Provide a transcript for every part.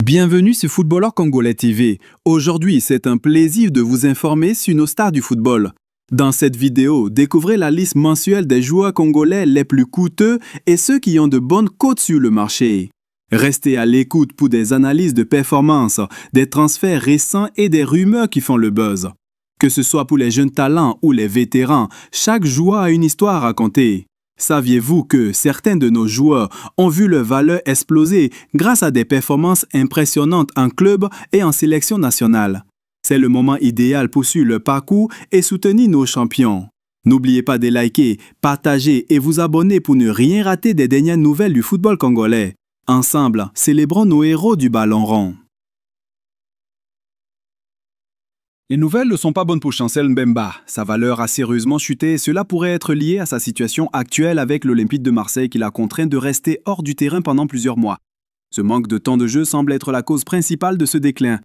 Bienvenue sur Footballeur Congolais TV. Aujourd'hui, c'est un plaisir de vous informer sur nos stars du football. Dans cette vidéo, découvrez la liste mensuelle des joueurs congolais les plus coûteux et ceux qui ont de bonnes cotes sur le marché. Restez à l'écoute pour des analyses de performance, des transferts récents et des rumeurs qui font le buzz. Que ce soit pour les jeunes talents ou les vétérans, chaque joueur a une histoire à raconter. Saviez-vous que certains de nos joueurs ont vu leur valeur exploser grâce à des performances impressionnantes en club et en sélection nationale? C'est le moment idéal pour suivre le parcours et soutenir nos champions. N'oubliez pas de liker, partager et vous abonner pour ne rien rater des dernières nouvelles du football congolais. Ensemble, célébrons nos héros du ballon rond. Les nouvelles ne sont pas bonnes pour Chancel Mbemba. Sa valeur a sérieusement chuté et cela pourrait être lié à sa situation actuelle avec l'Olympique de Marseille qui l'a contraint de rester hors du terrain pendant plusieurs mois. Ce manque de temps de jeu semble être la cause principale de ce déclin.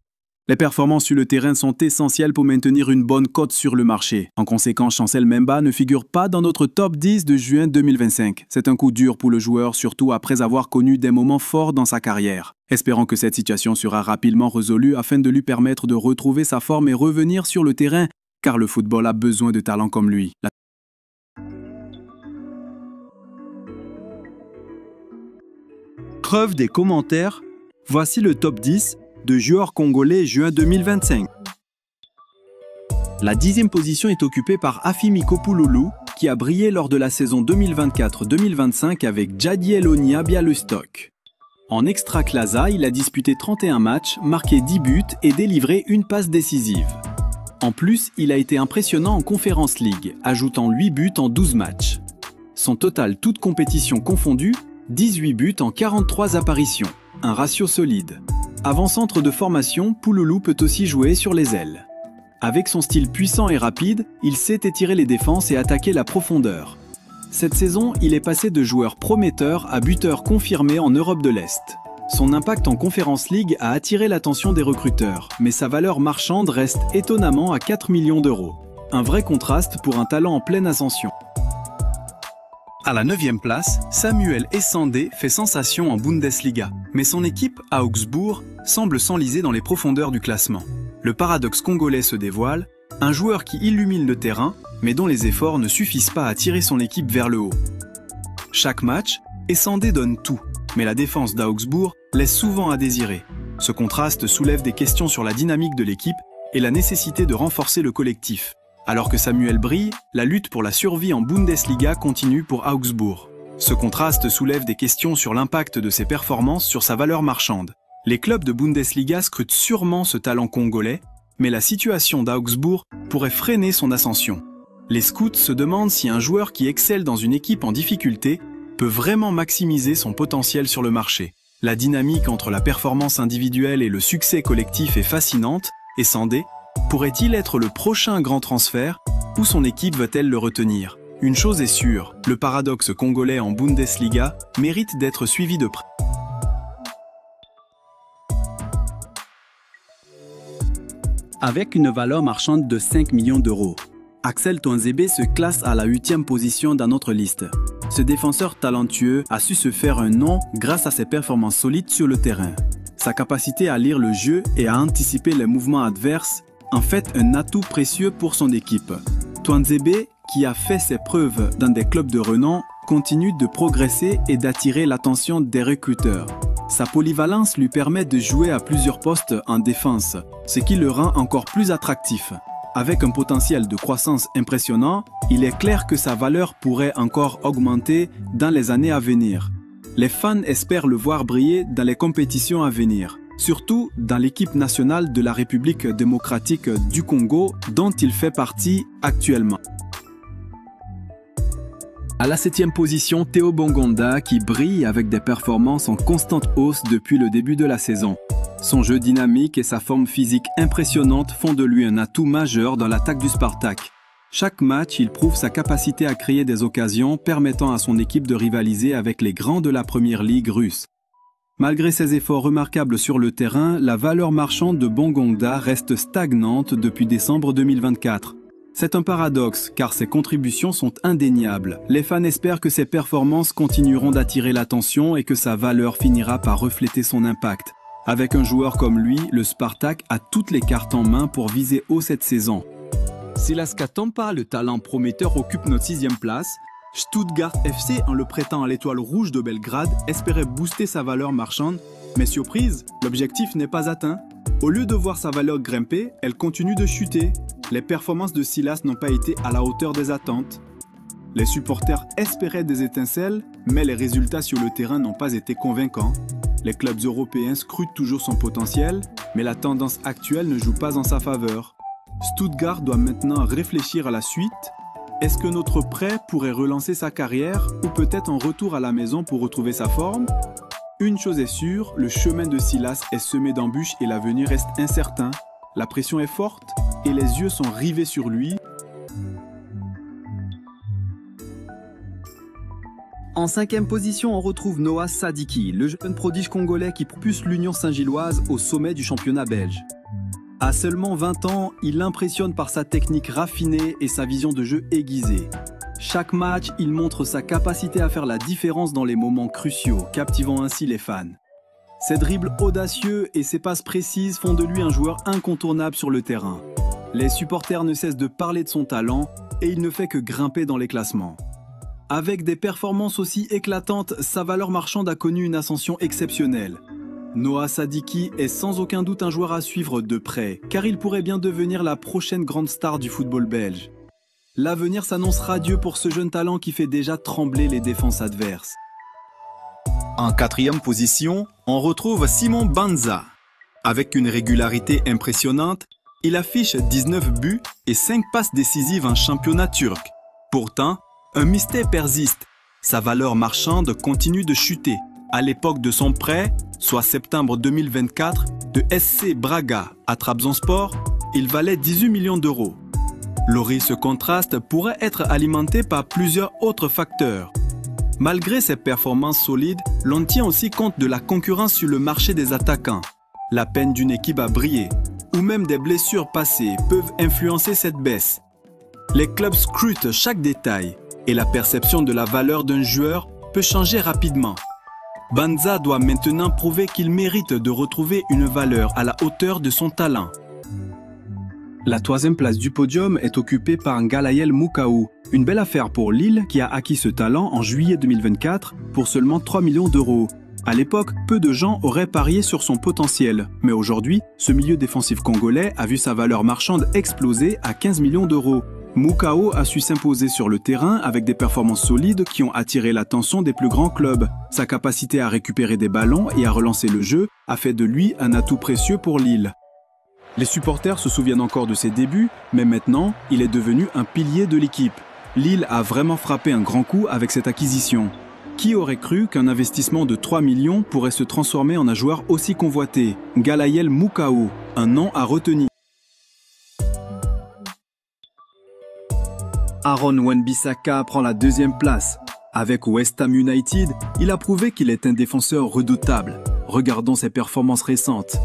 Les performances sur le terrain sont essentielles pour maintenir une bonne cote sur le marché. En conséquence, Chancel Mbemba ne figure pas dans notre top 10 de juin 2025. C'est un coup dur pour le joueur, surtout après avoir connu des moments forts dans sa carrière. Espérons que cette situation sera rapidement résolue afin de lui permettre de retrouver sa forme et revenir sur le terrain, car le football a besoin de talents comme lui. Preuve des commentaires, voici le top 10 de joueurs congolais juin 2025. La 10e position est occupée par Afimi Kopouloulou, qui a brillé lors de la saison 2024-2025 avec Jadiel Onia Bialystok. En Extraclasa, il a disputé 31 matchs, marqué 10 buts et délivré une passe décisive. En plus, il a été impressionnant en Conference League, ajoutant 8 buts en 12 matchs. Son total, toutes compétitions confondues, 18 buts en 43 apparitions, un ratio solide. Avant-centre de formation, Pouloulou peut aussi jouer sur les ailes. Avec son style puissant et rapide, il sait étirer les défenses et attaquer la profondeur. Cette saison, il est passé de joueur prometteur à buteur confirmé en Europe de l'Est. Son impact en Conference League a attiré l'attention des recruteurs, mais sa valeur marchande reste étonnamment à 4 millions d'euros. Un vrai contraste pour un talent en pleine ascension. À la 9e place, Samuel Essandé fait sensation en Bundesliga, mais son équipe, Augsbourg, semble s'enliser dans les profondeurs du classement. Le paradoxe congolais se dévoile, un joueur qui illumine le terrain, mais dont les efforts ne suffisent pas à tirer son équipe vers le haut. Chaque match, Essandé donne tout, mais la défense d'Augsbourg laisse souvent à désirer. Ce contraste soulève des questions sur la dynamique de l'équipe et la nécessité de renforcer le collectif. Alors que Samuel brille, la lutte pour la survie en Bundesliga continue pour Augsbourg. Ce contraste soulève des questions sur l'impact de ses performances sur sa valeur marchande. Les clubs de Bundesliga scrutent sûrement ce talent congolais, mais la situation d'Augsbourg pourrait freiner son ascension. Les scouts se demandent si un joueur qui excelle dans une équipe en difficulté peut vraiment maximiser son potentiel sur le marché. La dynamique entre la performance individuelle et le succès collectif est fascinante, et Sandé pourrait-il être le prochain grand transfert ou son équipe va-t-elle le retenir? Une chose est sûre, le paradoxe congolais en Bundesliga mérite d'être suivi de près. Avec une valeur marchande de 5 millions d'euros, Axel Tuanzebe se classe à la 8e position dans notre liste. Ce défenseur talentueux a su se faire un nom grâce à ses performances solides sur le terrain. Sa capacité à lire le jeu et à anticiper les mouvements adverses en fait un atout précieux pour son équipe. Tuanzebe, qui a fait ses preuves dans des clubs de renom, continue de progresser et d'attirer l'attention des recruteurs. Sa polyvalence lui permet de jouer à plusieurs postes en défense, ce qui le rend encore plus attractif. Avec un potentiel de croissance impressionnant, il est clair que sa valeur pourrait encore augmenter dans les années à venir. Les fans espèrent le voir briller dans les compétitions à venir, surtout dans l'équipe nationale de la République démocratique du Congo dont il fait partie actuellement. À la 7e position, Théo Bongonda qui brille avec des performances en constante hausse depuis le début de la saison. Son jeu dynamique et sa forme physique impressionnante font de lui un atout majeur dans l'attaque du Spartak. Chaque match, il prouve sa capacité à créer des occasions permettant à son équipe de rivaliser avec les grands de la première ligue russe. Malgré ses efforts remarquables sur le terrain, la valeur marchande de Bongonda reste stagnante depuis décembre 2024. C'est un paradoxe car ses contributions sont indéniables. Les fans espèrent que ses performances continueront d'attirer l'attention et que sa valeur finira par refléter son impact. Avec un joueur comme lui, le Spartak a toutes les cartes en main pour viser haut cette saison. Si l'ASK Tampa, le talent prometteur, occupe notre 6e place, Stuttgart FC, en le prêtant à l'Étoile Rouge de Belgrade, espérait booster sa valeur marchande, mais surprise, l'objectif n'est pas atteint. Au lieu de voir sa valeur grimper, elle continue de chuter. Les performances de Silas n'ont pas été à la hauteur des attentes. Les supporters espéraient des étincelles, mais les résultats sur le terrain n'ont pas été convaincants. Les clubs européens scrutent toujours son potentiel, mais la tendance actuelle ne joue pas en sa faveur. Stuttgart doit maintenant réfléchir à la suite. Est-ce que notre prêt pourrait relancer sa carrière ou peut-être un retour à la maison pour retrouver sa forme? Une chose est sûre, le chemin de Silas est semé d'embûches et l'avenir reste incertain. La pression est forte et les yeux sont rivés sur lui. En 5e position, on retrouve Noah Sadiki, le jeune prodige congolais qui propulse l'Union Saint-Gilloise au sommet du championnat belge. À seulement 20 ans, il impressionne par sa technique raffinée et sa vision de jeu aiguisée. Chaque match, il montre sa capacité à faire la différence dans les moments cruciaux, captivant ainsi les fans. Ses dribbles audacieux et ses passes précises font de lui un joueur incontournable sur le terrain. Les supporters ne cessent de parler de son talent et il ne fait que grimper dans les classements. Avec des performances aussi éclatantes, sa valeur marchande a connu une ascension exceptionnelle. Noah Sadiki est sans aucun doute un joueur à suivre de près, car il pourrait bien devenir la prochaine grande star du football belge. L'avenir s'annonce radieux pour ce jeune talent qui fait déjà trembler les défenses adverses. En 4e position, on retrouve Simon Banza. Avec une régularité impressionnante, il affiche 19 buts et 5 passes décisives en championnat turc. Pourtant, un mystère persiste. Sa valeur marchande continue de chuter. À l'époque de son prêt, soit septembre 2024, de SC Braga à Trabzonspor, il valait 18 millions d'euros. Ce contraste pourrait être alimenté par plusieurs autres facteurs. Malgré ses performances solides, l'on tient aussi compte de la concurrence sur le marché des attaquants. La peine d'une équipe à briller, ou même des blessures passées peuvent influencer cette baisse. Les clubs scrutent chaque détail et la perception de la valeur d'un joueur peut changer rapidement. Banza doit maintenant prouver qu'il mérite de retrouver une valeur à la hauteur de son talent. La 3e place du podium est occupée par Ngalayel Moukhaou, une belle affaire pour Lille qui a acquis ce talent en juillet 2024 pour seulement 3 millions d'euros. À l'époque, peu de gens auraient parié sur son potentiel, mais aujourd'hui, ce milieu défensif congolais a vu sa valeur marchande exploser à 15 millions d'euros. Moukhaou a su s'imposer sur le terrain avec des performances solides qui ont attiré l'attention des plus grands clubs. Sa capacité à récupérer des ballons et à relancer le jeu a fait de lui un atout précieux pour Lille. Les supporters se souviennent encore de ses débuts, mais maintenant, il est devenu un pilier de l'équipe. Lille a vraiment frappé un grand coup avec cette acquisition. Qui aurait cru qu'un investissement de 3 millions pourrait se transformer en un joueur aussi convoité? Ngalayel Moukhaou, un nom à retenir. Aaron Wan-Bissaka prend la 2e place. Avec West Ham United, il a prouvé qu'il est un défenseur redoutable. Regardons ses performances récentes.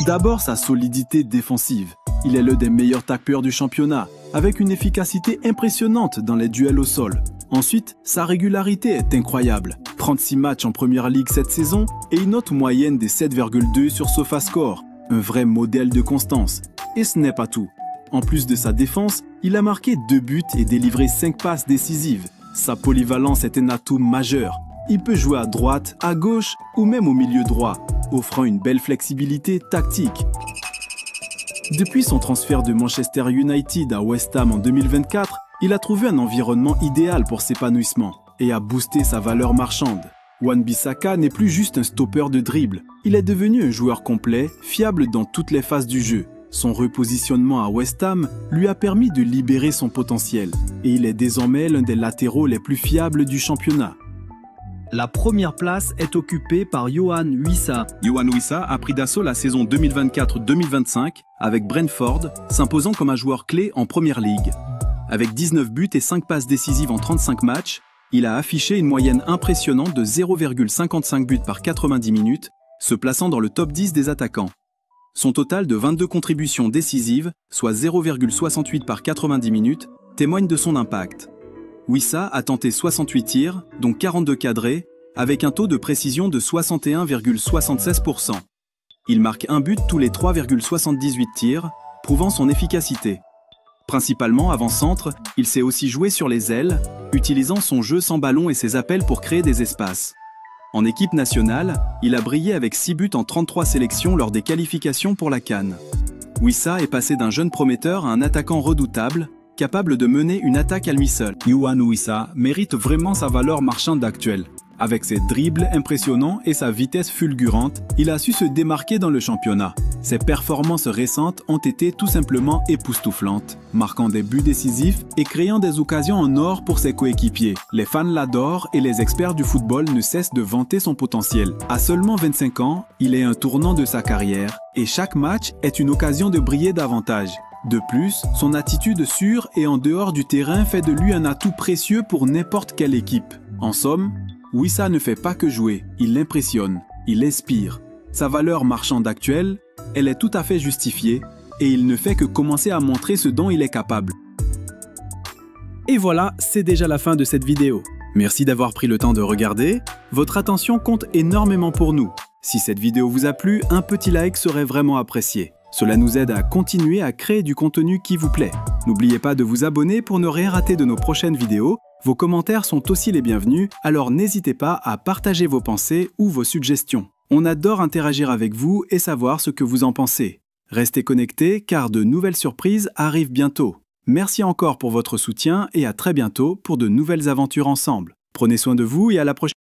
D'abord, sa solidité défensive. Il est l'un des meilleurs tapeurs du championnat, avec une efficacité impressionnante dans les duels au sol. Ensuite, sa régularité est incroyable. 36 matchs en Première Ligue cette saison et une note moyenne des 7,2 sur SofaScore. Un vrai modèle de constance. Et ce n'est pas tout. En plus de sa défense, il a marqué 2 buts et délivré 5 passes décisives. Sa polyvalence est un atout majeur. Il peut jouer à droite, à gauche ou même au milieu droit, offrant une belle flexibilité tactique. Depuis son transfert de Manchester United à West Ham en 2024, il a trouvé un environnement idéal pour s'épanouissement et a boosté sa valeur marchande. Wan-Bissaka n'est plus juste un stopper de dribble, il est devenu un joueur complet, fiable dans toutes les phases du jeu. Son repositionnement à West Ham lui a permis de libérer son potentiel et il est désormais l'un des latéraux les plus fiables du championnat. La première place est occupée par Yohan Wissa. Yohan Wissa a pris d'assaut la saison 2024-2025 avec Brentford, s'imposant comme un joueur clé en Première Ligue. Avec 19 buts et 5 passes décisives en 35 matchs, il a affiché une moyenne impressionnante de 0,55 buts par 90 minutes, se plaçant dans le top 10 des attaquants. Son total de 22 contributions décisives, soit 0,68 par 90 minutes, témoigne de son impact. Wissa a tenté 68 tirs, dont 42 cadrés, avec un taux de précision de 61,76%. Il marque un but tous les 3,78 tirs, prouvant son efficacité. Principalement avant-centre, il sait aussi jouer sur les ailes, utilisant son jeu sans ballon et ses appels pour créer des espaces. En équipe nationale, il a brillé avec 6 buts en 33 sélections lors des qualifications pour la CAN. Wissa est passé d'un jeune prometteur à un attaquant redoutable, capable de mener une attaque à lui seul. Yohan Wissa mérite vraiment sa valeur marchande actuelle. Avec ses dribbles impressionnants et sa vitesse fulgurante, il a su se démarquer dans le championnat. Ses performances récentes ont été tout simplement époustouflantes, marquant des buts décisifs et créant des occasions en or pour ses coéquipiers. Les fans l'adorent et les experts du football ne cessent de vanter son potentiel. À seulement 25 ans, il est un tournant de sa carrière et chaque match est une occasion de briller davantage. De plus, son attitude sur et en dehors du terrain fait de lui un atout précieux pour n'importe quelle équipe. En somme, Wissa ne fait pas que jouer, il impressionne, il inspire. Sa valeur marchande actuelle, elle est tout à fait justifiée et il ne fait que commencer à montrer ce dont il est capable. Et voilà, c'est déjà la fin de cette vidéo. Merci d'avoir pris le temps de regarder. Votre attention compte énormément pour nous. Si cette vidéo vous a plu, un petit like serait vraiment apprécié. Cela nous aide à continuer à créer du contenu qui vous plaît. N'oubliez pas de vous abonner pour ne rien rater de nos prochaines vidéos. Vos commentaires sont aussi les bienvenus, alors n'hésitez pas à partager vos pensées ou vos suggestions. On adore interagir avec vous et savoir ce que vous en pensez. Restez connectés car de nouvelles surprises arrivent bientôt. Merci encore pour votre soutien et à très bientôt pour de nouvelles aventures ensemble. Prenez soin de vous et à la prochaine.